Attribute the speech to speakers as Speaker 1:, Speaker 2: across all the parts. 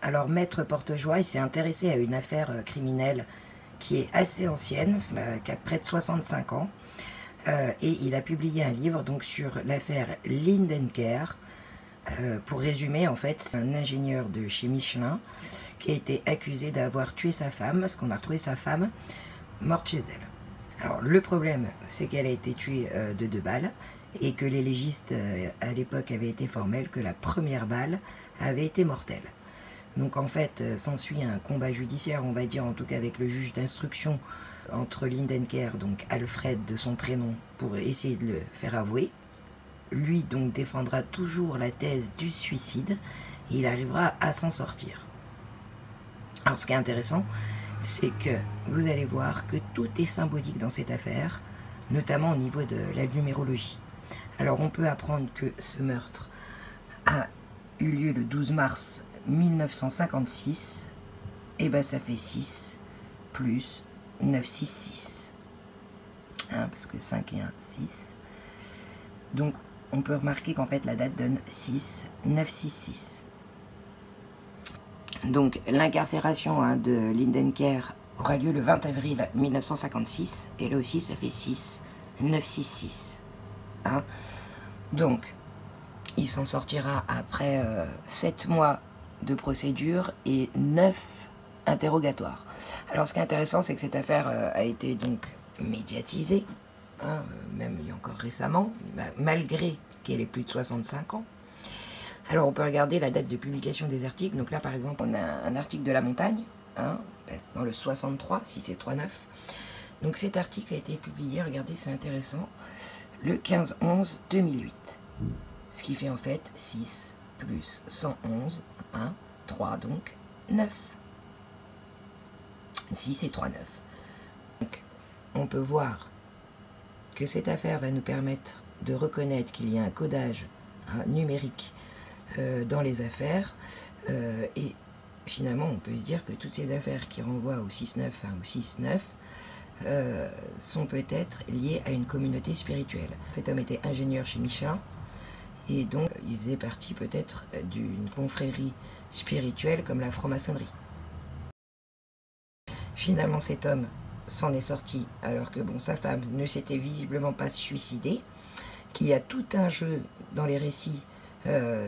Speaker 1: Alors Maître Portejoie, il s'est intéressé à une affaire criminelle qui est assez ancienne, qui a près de 65 ans. Et il a publié un livre donc sur l'affaire Lindenker. Pour résumer, en fait, c'est un ingénieur de chez Michelin qui a été accusé d'avoir tué sa femme, parce qu'on a retrouvé sa femme morte chez elle. Alors le problème, c'est qu'elle a été tuée de 2 balles, et que les légistes à l'époque avaient été formels que la première balle avait été mortelle. Donc en fait, s'ensuit un combat judiciaire, on va dire, en tout cas avec le juge d'instruction, entre Lindenker, donc Alfred de son prénom, pour essayer de le faire avouer. Lui donc défendra toujours la thèse du suicide, et il arrivera à s'en sortir. Alors ce qui est intéressant, c'est que vous allez voir que tout est symbolique dans cette affaire, notamment au niveau de la numérologie. Alors on peut apprendre que ce meurtre a eu lieu le 12 mars 1956, et ben ça fait 6 plus 9, 6, 6. Parce que 5 et 1, 6. Donc on peut remarquer qu'en fait la date donne 6, 9, 6, 6. Donc l'incarcération de Lindenker aura lieu le 20 avril 1956, et là aussi ça fait 6, 9, 6, 6. Donc il s'en sortira après 7 mois de procédure et 9 interrogatoires. Alors ce qui est intéressant, c'est que cette affaire a été donc médiatisée, même il y a encore récemment, malgré qu'elle ait plus de 65 ans. Alors on peut regarder la date de publication des articles. Donc là par exemple on a un article de La Montagne, dans le 63, 6 et 3, 9. Donc cet article a été publié, regardez c'est intéressant, le 15-11-2008. Ce qui fait en fait 6 plus 111, 1, 3 donc 9. 6 et 3, 9. Donc on peut voir que cette affaire va nous permettre de reconnaître qu'il y a un codage numérique dans les affaires, et finalement on peut se dire que toutes ces affaires qui renvoient au 6-9 ou 6-9 sont peut-être liées à une communauté spirituelle. Cet homme était ingénieur chez Michelin, et donc il faisait partie peut-être d'une confrérie spirituelle comme la franc-maçonnerie. Finalement cet homme s'en est sorti alors que sa femme ne s'était visiblement pas suicidée, qu'il y a tout un jeu dans les récits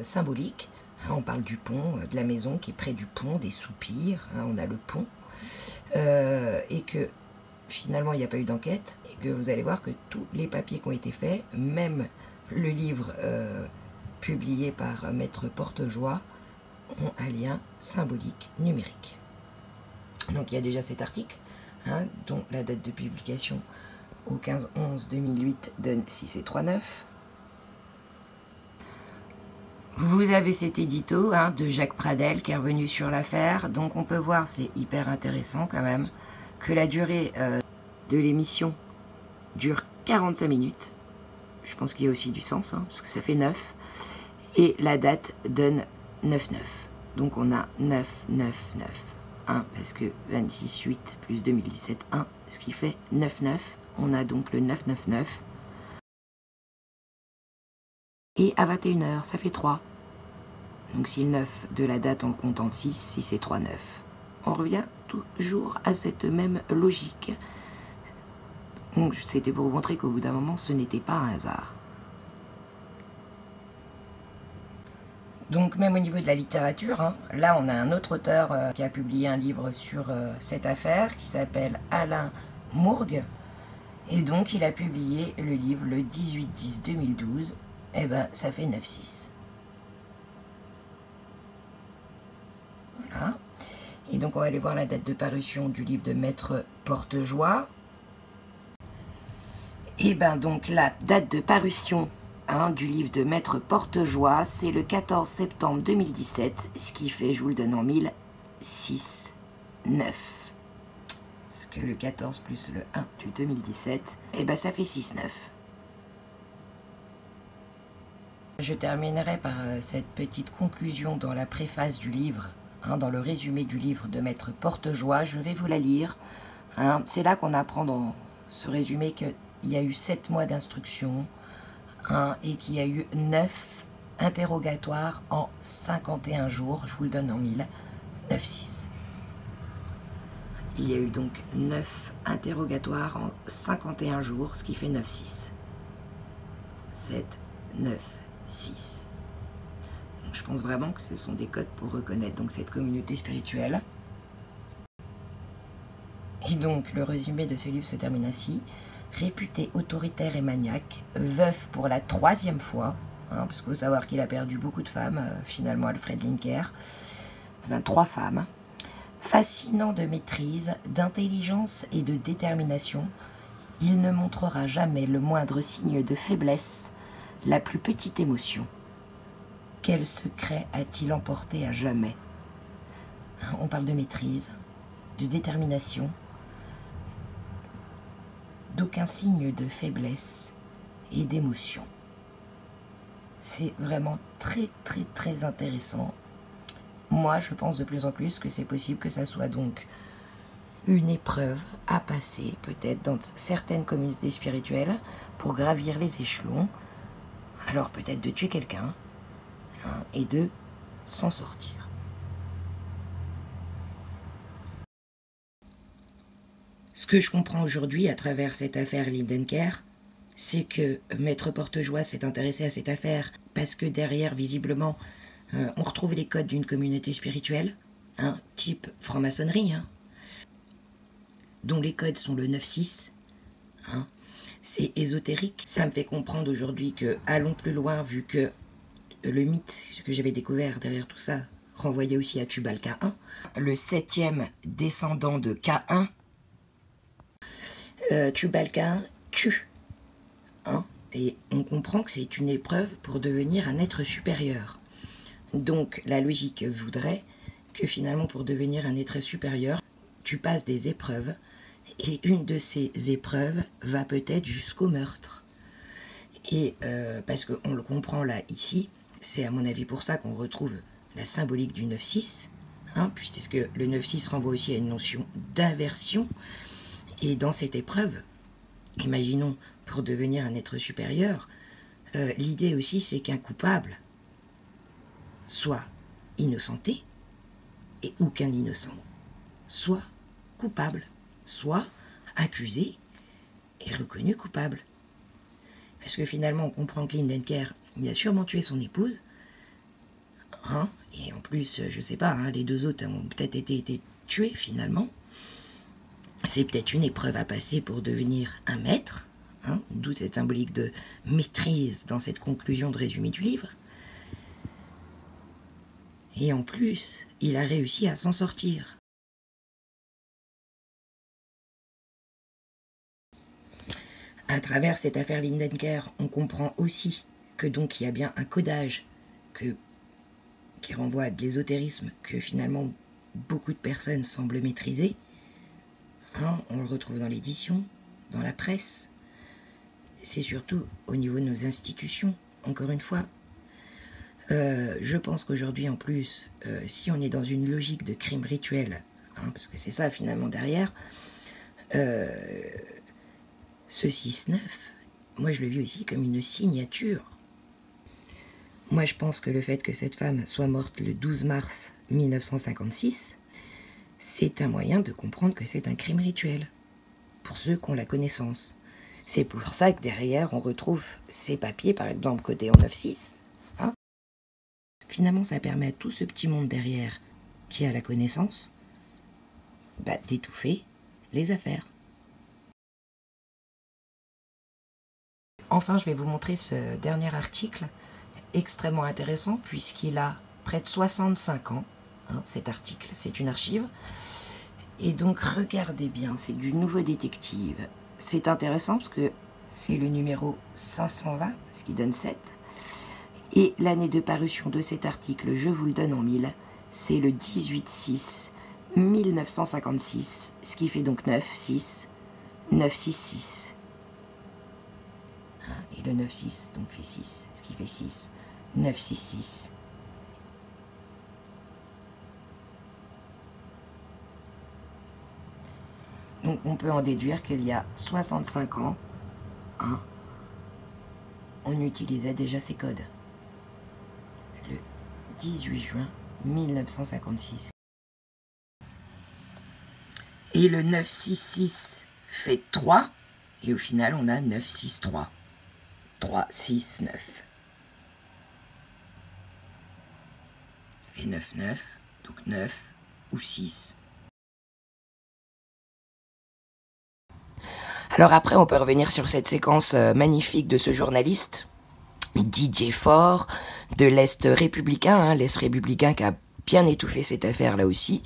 Speaker 1: symboliques. On parle du pont, de la maison qui est près du pont, des soupirs, on a le pont, et que finalement il n'y a pas eu d'enquête, et que vous allez voir que tous les papiers qui ont été faits, même le livre publié par Maître Portejoie, ont un lien symbolique numérique. Donc il y a déjà cet article, dont la date de publication au 15-11-2008 donne 6 et 3, 9. Vous avez cet édito de Jacques Pradel qui est revenu sur l'affaire. Donc on peut voir, c'est hyper intéressant quand même, que la durée de l'émission dure 45 minutes. Je pense qu'il y a aussi du sens, parce que ça fait 9. Et la date donne 9-9. Donc on a 9-9-9. 1, parce que 26-8 plus 2017, 1, ce qui fait 9-9. On a donc le 9-9-9. Et à 21h, ça fait 3. Donc si le 9 de la date on compte en 6, 6 et 3, 9. On revient toujours à cette même logique. Donc c'était pour vous montrer qu'au bout d'un moment, ce n'était pas un hasard. Donc même au niveau de la littérature, là on a un autre auteur qui a publié un livre sur cette affaire, qui s'appelle Alain Mourgue. Et donc il a publié le livre le 18-10-2012, et ben ça fait 9-6. Voilà. Et donc on va aller voir la date de parution du livre de Maître Portejoie. Et ben donc la date de parution du livre de Maître Portejoie, c'est le 14 septembre 2017, ce qui fait, je vous le donne en 1000, 6, 9. Parce que le 14 plus le 1 du 2017, et ben ça fait 6, 9. Je terminerai par cette petite conclusion dans la préface du livre, dans le résumé du livre de Maître Portejoie. Je vais vous la lire. C'est là qu'on apprend dans ce résumé qu'il y a eu 7 mois d'instruction, et qu'il y a eu 9 interrogatoires en 51 jours, je vous le donne en 1000, 9-6. Il y a eu donc 9 interrogatoires en 51 jours, ce qui fait 9-6. 7, 9, 6. Donc, je pense vraiment que ce sont des codes pour reconnaître donc cette communauté spirituelle. Et donc, le résumé de ce livre se termine ainsi. Réputé autoritaire et maniaque, veuf pour la 3e fois, parce qu'il faut savoir qu'il a perdu beaucoup de femmes, finalement, Alfred Linker, 3 femmes, fascinant de maîtrise, d'intelligence et de détermination, il ne montrera jamais le moindre signe de faiblesse, la plus petite émotion. Quel secret a-t-il emporté à jamais? On parle de maîtrise, de détermination, d'aucun signe de faiblesse et d'émotion. C'est vraiment très très très intéressant. Moi, je pense de plus en plus que c'est possible que ça soit donc une épreuve à passer, peut-être dans certaines communautés spirituelles, pour gravir les échelons. Alors peut-être de tuer quelqu'un, et de s'en sortir. Ce que je comprends aujourd'hui à travers cette affaire Lindenker, c'est que Maître Portejoie s'est intéressé à cette affaire parce que derrière, visiblement, on retrouve les codes d'une communauté spirituelle, type franc-maçonnerie, dont les codes sont le 9-6. C'est ésotérique. Ça me fait comprendre aujourd'hui que, allons plus loin, vu que le mythe que j'avais découvert derrière tout ça renvoyait aussi à Tubal K1, le 7e descendant de K1, Tubal K1 tue. Et on comprend que c'est une épreuve pour devenir un être supérieur. Donc la logique voudrait que finalement pour devenir un être supérieur, tu passes des épreuves, et une de ces épreuves va peut-être jusqu'au meurtre. Et parce qu'on le comprend là, ici, c'est à mon avis pour ça qu'on retrouve la symbolique du 9-6, puisque le 9-6 renvoie aussi à une notion d'inversion. Et dans cette épreuve, imaginons, pour devenir un être supérieur, l'idée aussi c'est qu'un coupable soit innocenté, et ou qu'un innocent soit coupable, soit accusé et reconnu coupable. Parce que finalement, on comprend que Lindenker, il a sûrement tué son épouse, et en plus, je sais pas, les 2 autres ont peut-être été tués finalement. C'est peut-être une épreuve à passer pour devenir un maître, d'où cette symbolique de maîtrise dans cette conclusion de résumé du livre. Et en plus, il a réussi à s'en sortir. À travers cette affaire Lindenker, on comprend aussi que donc il y a bien un codage qui renvoie à de l'ésotérisme que finalement beaucoup de personnes semblent maîtriser. On le retrouve dans l'édition, dans la presse. C'est surtout au niveau de nos institutions, encore une fois. Je pense qu'aujourd'hui, en plus, si on est dans une logique de crime rituel, parce que c'est ça finalement derrière, ce 6-9, moi je le vis aussi comme une signature. Moi je pense que le fait que cette femme soit morte le 12 mars 1956, c'est un moyen de comprendre que c'est un crime rituel, pour ceux qui ont la connaissance. C'est pour ça que derrière on retrouve ces papiers, par exemple côté en 9-6. Finalement ça permet à tout ce petit monde derrière qui a la connaissance d'étouffer les affaires. Enfin, je vais vous montrer ce dernier article, extrêmement intéressant, puisqu'il a près de 65 ans, cet article, c'est une archive. Et donc, regardez bien, c'est du Nouveau Détective. C'est intéressant parce que c'est le numéro 520, ce qui donne 7. Et l'année de parution de cet article, je vous le donne en 1000, c'est le 18/6/1956, ce qui fait donc 9-6, 9-6-6. Et le 9-6, donc fait 6, ce qui fait 6, 9-6-6. Donc on peut en déduire qu'il y a 65 ans, on utilisait déjà ces codes. Le 18 juin 1956. Et le 966 fait 3. Et au final, on a 963. 3, 6, 9. Et 9, 9. Donc 9 ou 6. Alors après, on peut revenir sur cette séquence magnifique de ce journaliste, DJ Ford, de l'Est républicain, hein, l'Est républicain qui a bien étouffé cette affaire là aussi.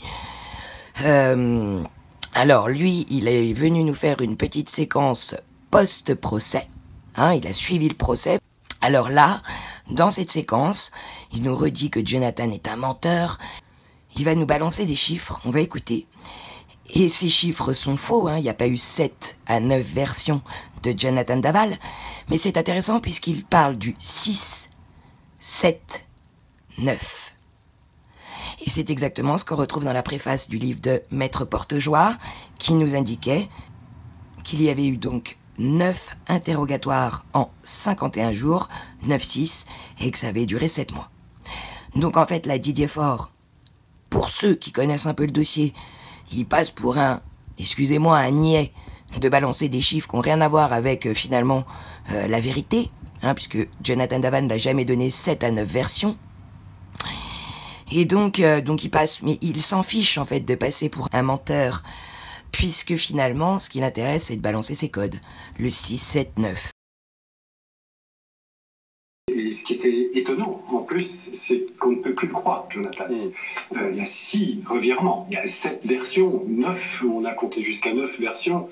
Speaker 1: Alors lui, il est venu nous faire une petite séquence post-procès, hein, il a suivi le procès. Alors là, dans cette séquence, il nous redit que Jonathan est un menteur, il va nous balancer des chiffres, on va écouter. Et ces chiffres sont faux, hein. Il n'y a pas eu 7 à 9 versions de Jonathan Daval, mais c'est intéressant puisqu'il parle du 6, 7, 9. Et c'est exactement ce qu'on retrouve dans la préface du livre de Maître Portejoie, qui nous indiquait qu'il y avait eu donc 9 interrogatoires en 51 jours, 9-6, et que ça avait duré 7 mois. Donc en fait, la Didier Fort, pour ceux qui connaissent un peu le dossier, il passe pour excusez-moi, un niais de balancer des chiffres qui n'ont rien à voir avec finalement la vérité, hein, puisque Jonathan Daval n'a jamais donné 7 à 9 versions. Et donc il passe, mais il s'en fiche en fait de passer pour un menteur, puisque finalement, ce qui l'intéresse, c'est de balancer ses codes, le 6, 7, 9.
Speaker 2: Et ce qui était étonnant, en plus, c'est qu'on ne peut plus le croire, Jonathan. Il y a 6 revirements, il y a 7 versions, 9, on a compté jusqu'à 9 versions.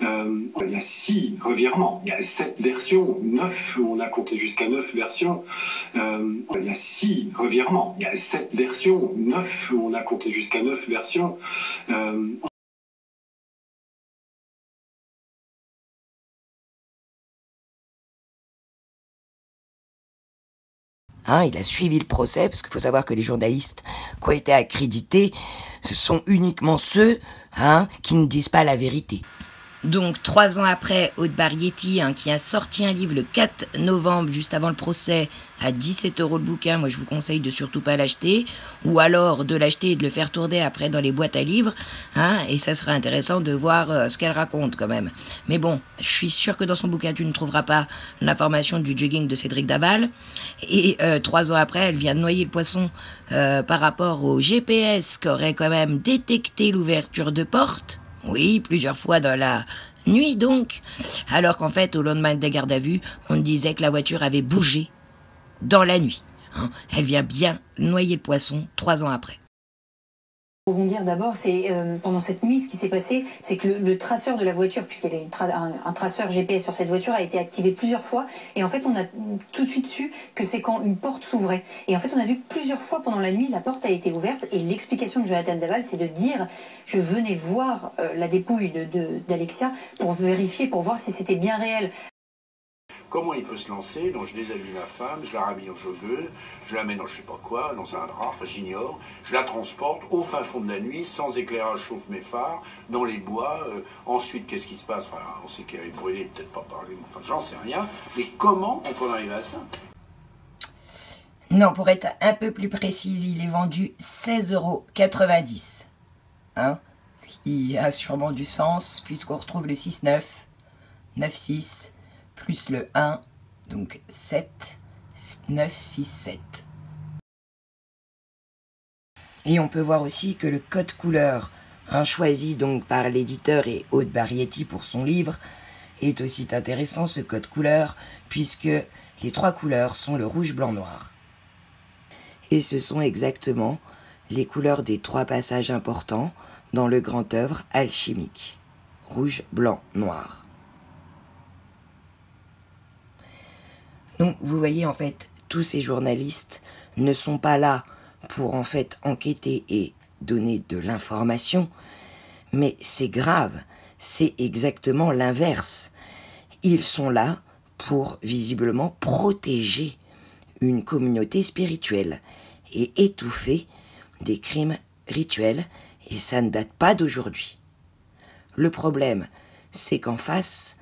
Speaker 2: Il y a 6 revirements, il y a 7 versions, 9, on a compté jusqu'à 9 versions. Il y a 6 revirements, il y a 7 versions, 9, on a compté jusqu'à 9 versions.
Speaker 1: Hein, il a suivi le procès, parce qu'il faut savoir que les journalistes qui ont été accrédités, ce sont uniquement ceux qui ne disent pas la vérité. Donc 3 ans après, Aude Barghetti, qui a sorti un livre le 4 novembre, juste avant le procès, à 17 € le bouquin, moi je vous conseille de surtout pas l'acheter, ou alors de l'acheter et de le faire tourner après dans les boîtes à livres, et ça serait intéressant de voir ce qu'elle raconte quand même. Mais bon, je suis sûre que dans son bouquin tu ne trouveras pas l'information du jogging de Cédric Daval, et 3 ans après, elle vient de noyer le poisson par rapport au GPS qui aurait quand même détecté l'ouverture de porte. Oui, plusieurs fois dans la nuit donc, alors qu'en fait, au lendemain des gardes à vue, on disait que la voiture avait bougé dans la nuit. Elle vient bien noyer le poisson 3 ans après.
Speaker 3: Pour rebondir d'abord, c'est pendant cette nuit, ce qui s'est passé, c'est que le traceur de la voiture, puisqu'il y avait un traceur GPS sur cette voiture, a été activé plusieurs fois. Et en fait, on a tout de suite su que c'est quand une porte s'ouvrait. Et en fait, on a vu que plusieurs fois pendant la nuit, la porte a été ouverte. Et l'explication de Jonathan Daval, c'est de dire « Je venais voir la dépouille d'Alexia pour vérifier, pour voir si c'était bien réel ».
Speaker 4: Comment il peut se lancer? Donc je déshabille ma femme, je la rhabille en joggeuse, je la mets dans je sais pas quoi, dans un drap, enfin j'ignore, je la transporte au fin fond de la nuit, sans éclairage chauffe mes phares, dans les bois. Ensuite, qu'est-ce qui se passe? Enfin, on sait qu'elle est brûlée, peut-être pas par les... Enfin, j'en sais rien. Mais comment on peut en arriver à ça?
Speaker 1: Non, pour être un peu plus précise, il est vendu 16,90 €. Ce qui a sûrement du sens, puisqu'on retrouve le 6,9, 9,6... plus le 1, donc 7, 9, 6, 7. Et on peut voir aussi que le code couleur, choisi donc par l'éditeur et Aude Barghetti pour son livre, est aussi intéressant, ce code couleur, puisque les 3 couleurs sont le rouge, blanc, noir. Et ce sont exactement les couleurs des 3 passages importants dans le grand œuvre alchimique. Rouge, blanc, noir. Donc vous voyez, en fait, tous ces journalistes ne sont pas là pour en fait enquêter et donner de l'information, mais c'est grave, c'est exactement l'inverse. Ils sont là pour visiblement protéger une communauté spirituelle et étouffer des crimes rituels, et ça ne date pas d'aujourd'hui. Le problème, c'est qu'en face,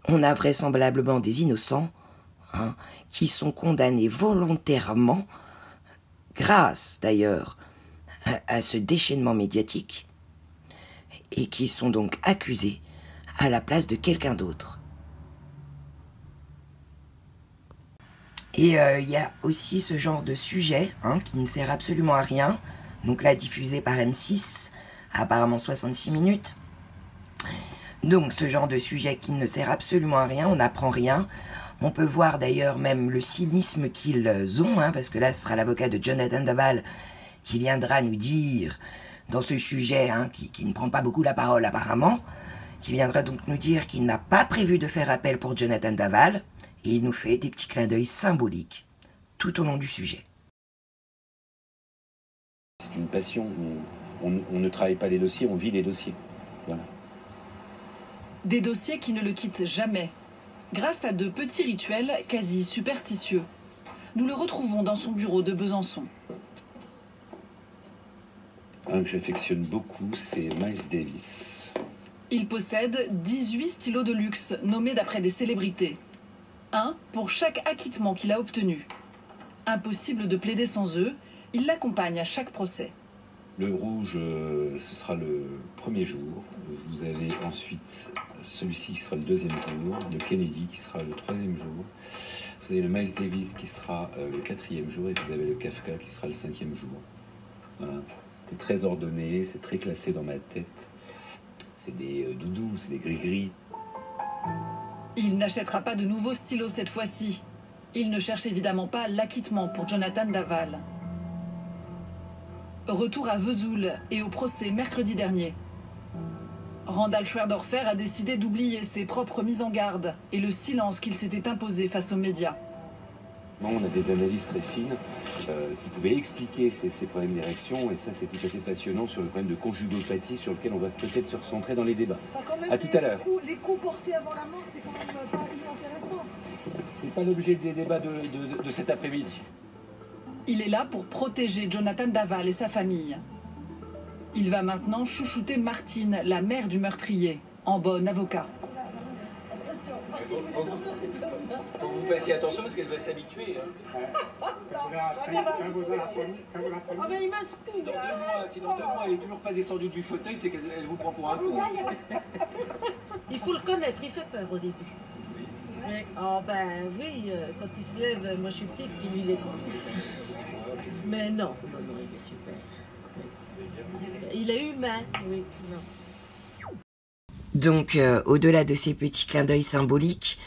Speaker 1: on a vraisemblablement des innocents qui sont condamnés volontairement, grâce d'ailleurs à ce déchaînement médiatique, et qui sont donc accusés à la place de quelqu'un d'autre. Et il y a aussi ce genre de sujet qui ne sert absolument à rien, donc là diffusé par M6, apparemment 66 minutes. Donc ce genre de sujet qui ne sert absolument à rien, on n'apprend rien. On peut voir d'ailleurs même le cynisme qu'ils ont, parce que là ce sera l'avocat de Jonathan Daval qui viendra nous dire, dans ce sujet qui ne prend pas beaucoup la parole apparemment, qui viendra donc nous dire qu'il n'a pas prévu de faire appel pour Jonathan Daval, et il nous fait des petits clins d'œil symboliques tout au long du sujet.
Speaker 5: C'est une passion, on ne travaille pas les dossiers, on vit les dossiers. Voilà.
Speaker 6: Des dossiers qui ne le quittent jamais, grâce à de petits rituels quasi superstitieux. Nous le retrouvons dans son bureau de Besançon.
Speaker 5: Un que j'affectionne beaucoup, c'est Miles Davis.
Speaker 6: Il possède 18 stylos de luxe nommés d'après des célébrités. Un pour chaque acquittement qu'il a obtenu. Impossible de plaider sans eux, il l'accompagne à chaque procès.
Speaker 5: Le rouge, ce sera le premier jour. Vous avez ensuite celui-ci qui sera le deuxième jour, le Kennedy qui sera le troisième jour. Vous avez le Miles Davis qui sera le quatrième jour et vous avez le Kafka qui sera le cinquième jour. Voilà. C'est très ordonné, c'est très classé dans ma tête. C'est des doudous, c'est des gris-gris.
Speaker 6: Il n'achètera pas de nouveaux stylos cette fois-ci. Il ne cherche évidemment pas l'acquittement pour Jonathan Daval. Retour à Vesoul et au procès mercredi dernier. Randall Schwerdorfer a décidé d'oublier ses propres mises en garde et le silence qu'il s'était imposé face aux médias.
Speaker 5: On a des analyses très fines qui pouvaient expliquer ces problèmes d'érection, et ça c'est tout à fait passionnant sur le problème de conjugopathie sur lequel on va peut-être se recentrer dans les débats. À tout à l'heure.
Speaker 7: Les coups portés avant la mort, c'est quand même pas inintéressant.
Speaker 5: C'est pas l'objet des débats de cet après-midi.
Speaker 6: Il est là pour protéger Jonathan Daval et sa famille. Il va maintenant chouchouter Martine, la mère du meurtrier, en bon avocat.
Speaker 5: Faut que vous fassiez attention parce qu'elle va s'habituer. Si dans 2 mois elle est toujours pas descendue du fauteuil, c'est qu'elle vous prend pour un con.
Speaker 7: Il faut le connaître, il fait peur au début. Mais, oh ben oui, quand il se lève, moi je suis petite, puis lui il est grand. Mais non, il est super. Il est humain, oui, non.
Speaker 1: Donc, au-delà de ces petits clins d'œil symboliques,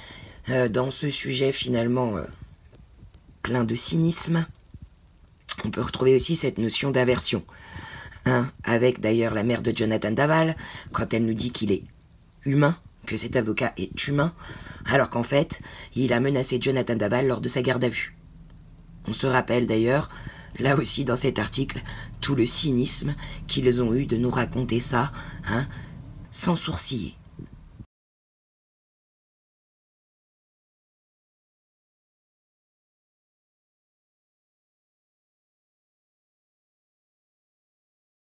Speaker 1: dans ce sujet finalement plein de cynisme, on peut retrouver aussi cette notion d'aversion. Avec d'ailleurs la mère de Jonathan Daval, quand elle nous dit qu'il est humain, que cet avocat est humain, alors qu'en fait, il a menacé Jonathan Daval lors de sa garde à vue. On se rappelle d'ailleurs, là aussi dans cet article, tout le cynisme qu'ils ont eu de nous raconter ça, sans sourciller.